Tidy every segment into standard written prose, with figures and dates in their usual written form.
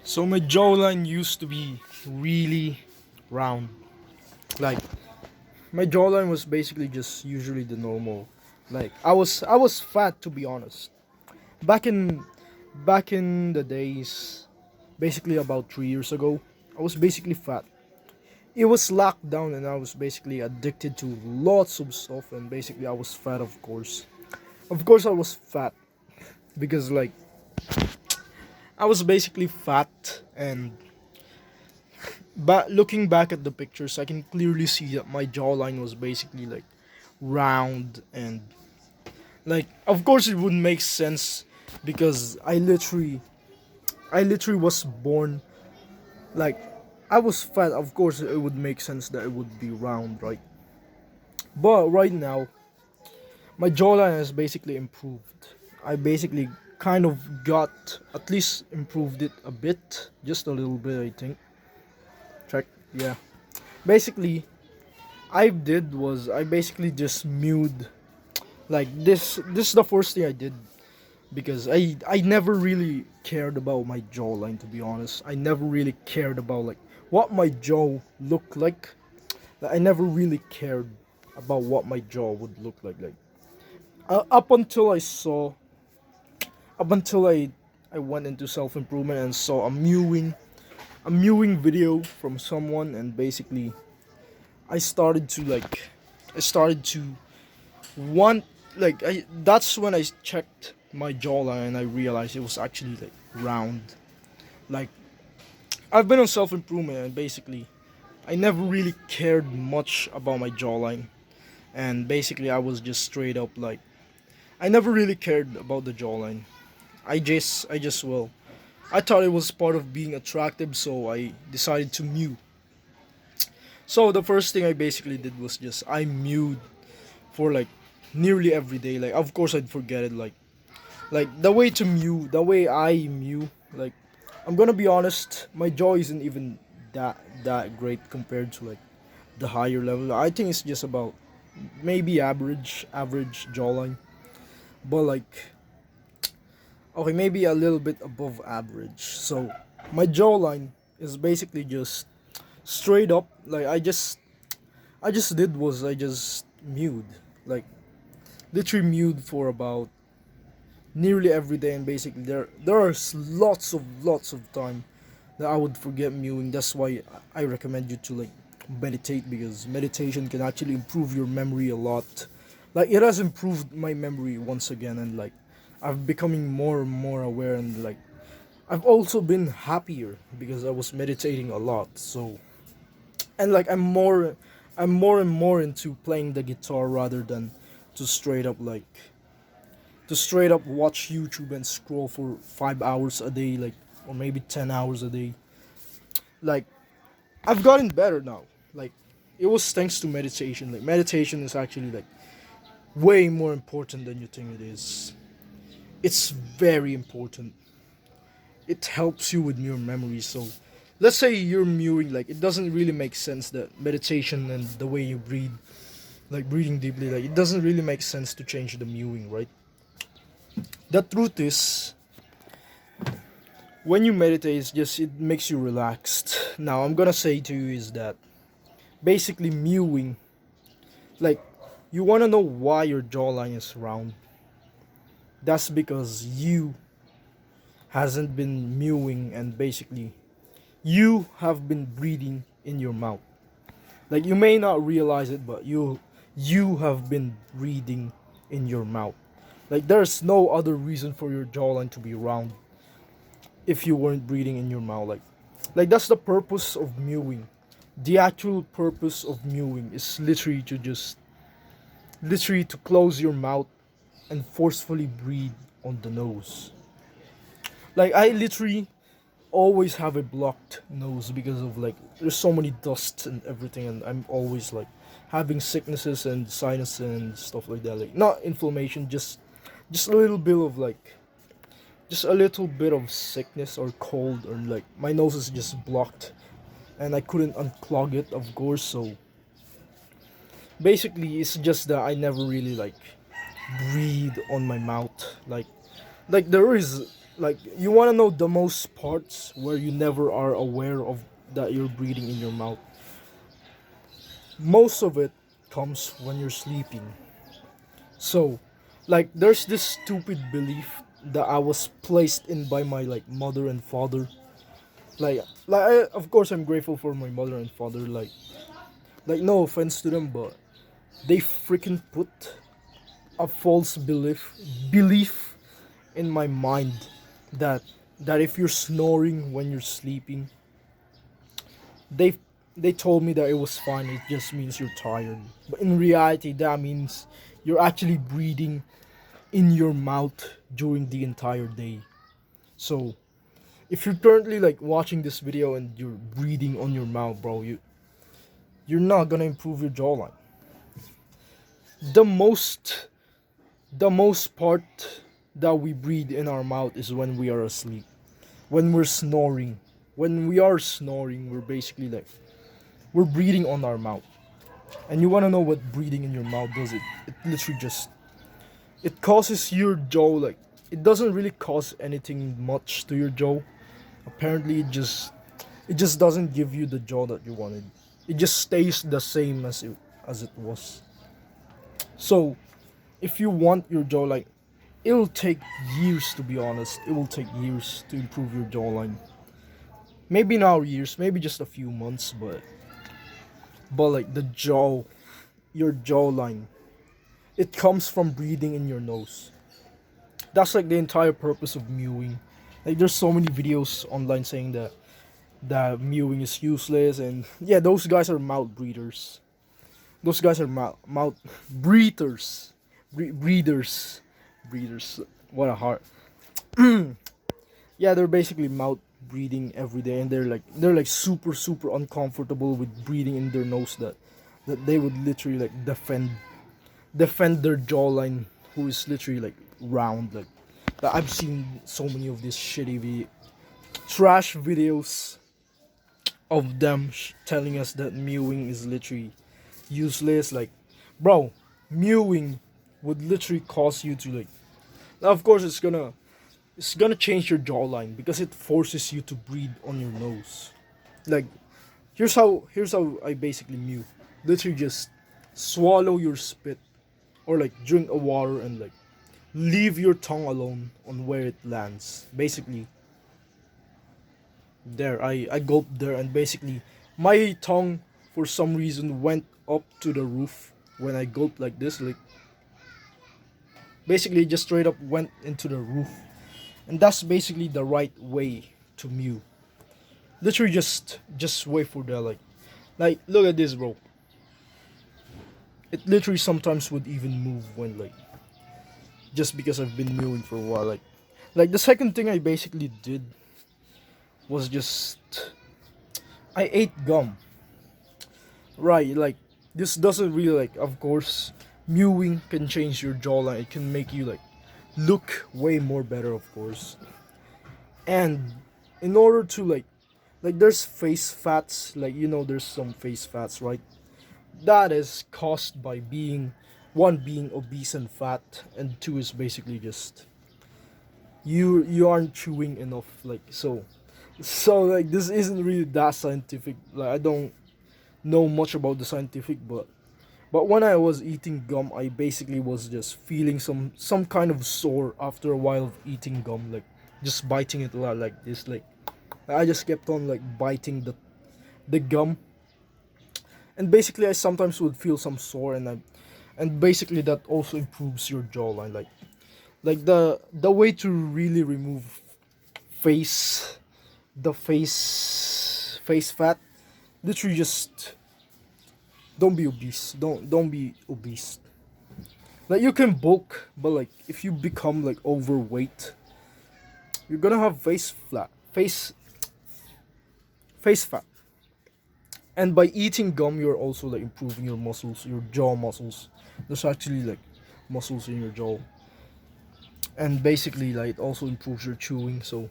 So my jawline used to be really round. Like my jawline was basically just usually the normal. Like I was fat, to be honest. Back in back in the days, basically about 3 years ago, I was basically fat. It was locked down and I was basically addicted to lots of stuff, and basically I was fat, of course. Of course I was fat because like I was basically fat. And but looking back at the pictures, I can clearly see that my jawline was basically like round. And like of course it would make sense because I literally was born like I was fat. Of course it would make sense that it would be round, right? But right now my jawline has basically improved. I basically kind of got at least improved it a bit, just a little bit, I think. Check, yeah. Basically, I basically just mewed like this. This is the first thing I did because I never really cared about my jawline, to be honest. I never really cared about like what my jaw looked like. I never really cared about what my jaw would look like. Up until I went into self improvement and saw a mewing video from someone, and basically I started to like I started to want like I that's when I checked my jawline and I realized it was actually like round. Like I've been on self improvement and basically I never really cared much about my jawline, and basically I was just straight up like I never really cared about the jawline. I just well I thought it was part of being attractive, so I decided to mew. So the first thing I basically did was just I mewed for like nearly every day. Like of course I'd forget it. Like the way I mew. Like I'm gonna be honest, my jaw isn't even that great compared to like the higher level. I think it's just about maybe average jawline, but like okay, maybe a little bit above average. So my jawline is basically just straight up. Like I just did was I just mewed. Like literally mewed for about nearly every day, and basically there are lots of time that I would forget mewing. That's why I recommend you to like meditate, because meditation can actually improve your memory a lot. Like it has improved my memory once again, and like I've becoming more and more aware, and like I've also been happier because I was meditating a lot. So and like I'm more and more into playing the guitar rather than to straight up like to straight up watch YouTube and scroll for 5 hours a day, like or maybe 10 hours a day. Like I've gotten better now. Like it was thanks to meditation. Like meditation is actually like way more important than you think it is. It's very important. It helps you with your memory. So let's say you're mewing, like it doesn't really make sense that meditation and the way you breathe, like breathing deeply, like it doesn't really make sense to change the mewing, right? The truth is, when you meditate, it's just it makes you relaxed. Now I'm gonna say to you is that basically mewing, like you wanna know why your jawline is round. That's because you hasn't been mewing, and basically you have been breathing in your mouth. Like you may not realize it, but you have been breathing in your mouth. Like there's no other reason for your jawline to be round if you weren't breathing in your mouth. Like that's the purpose of mewing. The actual purpose of mewing is literally to close your mouth and forcefully breathe on the nose. Like I literally always have a blocked nose because of like there's so many dust and everything, and I'm always like having sicknesses and sinus and stuff like that. Like not inflammation, just a little bit of like just a little bit of sickness or cold, or like my nose is just blocked and I couldn't unclog it, of course. So basically it's just that I never really like breathe on my mouth. Like there is Like, you want to know the most parts where you never are aware of that you're breathing in your mouth. Most of it comes when you're sleeping. So, like, there's this stupid belief that I was placed in by my like mother and father. Of course I'm grateful for my mother and father. Like, no offense to them, but they freaking put a false belief in my mind that if you're snoring when you're sleeping, they they told me that it was fine. It just means you're tired. But in reality, that means you're actually breathing in your mouth during the entire day. So if you're currently like watching this video and you're breathing on your mouth, bro, you're not gonna improve your jawline. The most the most part that we breathe in our mouth is when we are asleep. When we're snoring. When we are snoring, we're basically like we're breathing on our mouth. And you wanna know what breathing in your mouth does? It literally just it causes your jaw like it doesn't really cause anything much to your jaw. Apparently it just doesn't give you the jaw that you wanted. It just stays the same as it was. So if you want your jaw like it'll take years, to be honest. It will take years to improve your jawline. Maybe not years, maybe just a few months, but like your jawline, it comes from breathing in your nose. That's like the entire purpose of mewing. Like there's so many videos online saying that mewing is useless, and yeah, those guys are mouth breathers. Those guys are mouth breathers. Breathers. Breathers. What a heart. Yeah, they're basically mouth breathing every day, and they're like super uncomfortable with breathing in their nose, that they would literally like defend their jawline, who is literally like round. Like I've seen so many of these trash videos of them telling us that mewing is literally useless. Like, bro, mewing would literally cause you to like. Now, of course, it's gonna change your jawline because it forces you to breathe on your nose. Like, here's how I basically mew. Literally, just swallow your spit, or like drink a water and like leave your tongue alone on where it lands. Basically, there I gulped there, and basically my tongue for some reason went up to the roof when I gulped like this. Like basically just straight up went into the roof, and that's basically the right way to mew. Literally just wait for the like look at this, bro. It literally sometimes would even move when like just because I've been mewing for a while. Like the second thing I basically did was just I ate gum. Right, like this doesn't really like, of course, mewing can change your jawline. It can make you like look way more better, of course. And in order to like there's face fats, like there's some face fats, right? That is caused by being obese and fat, and two is basically just you aren't chewing enough, like so like this isn't really that scientific. Like I don't know much about the scientific, but when I was eating gum, I basically was just feeling some kind of sore after a while of eating gum, like just biting it a lot like this. Like I just kept on like biting the gum, and basically I sometimes would feel some sore, and basically that also improves your jawline. Like the way to really remove face the face fat, literally just don't be obese. Don't be obese. Like you can bulk, but like if you become like overweight, you're gonna have face fat. And by eating gum, you're also like improving your muscles, your jaw muscles. There's actually like muscles in your jaw, and basically like it also improves your chewing. So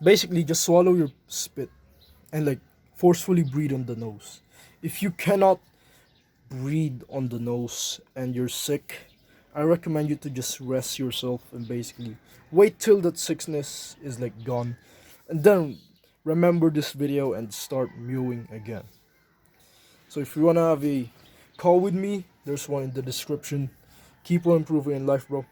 basically, just swallow your spit and like forcefully breathe on the nose. If you cannot breathe on the nose and you're sick, I recommend you to just rest yourself and basically wait till that sickness is like gone, and then remember this video and start mewing again. So if you wanna have a call with me, there's one in the description. Keep on improving in life, bro.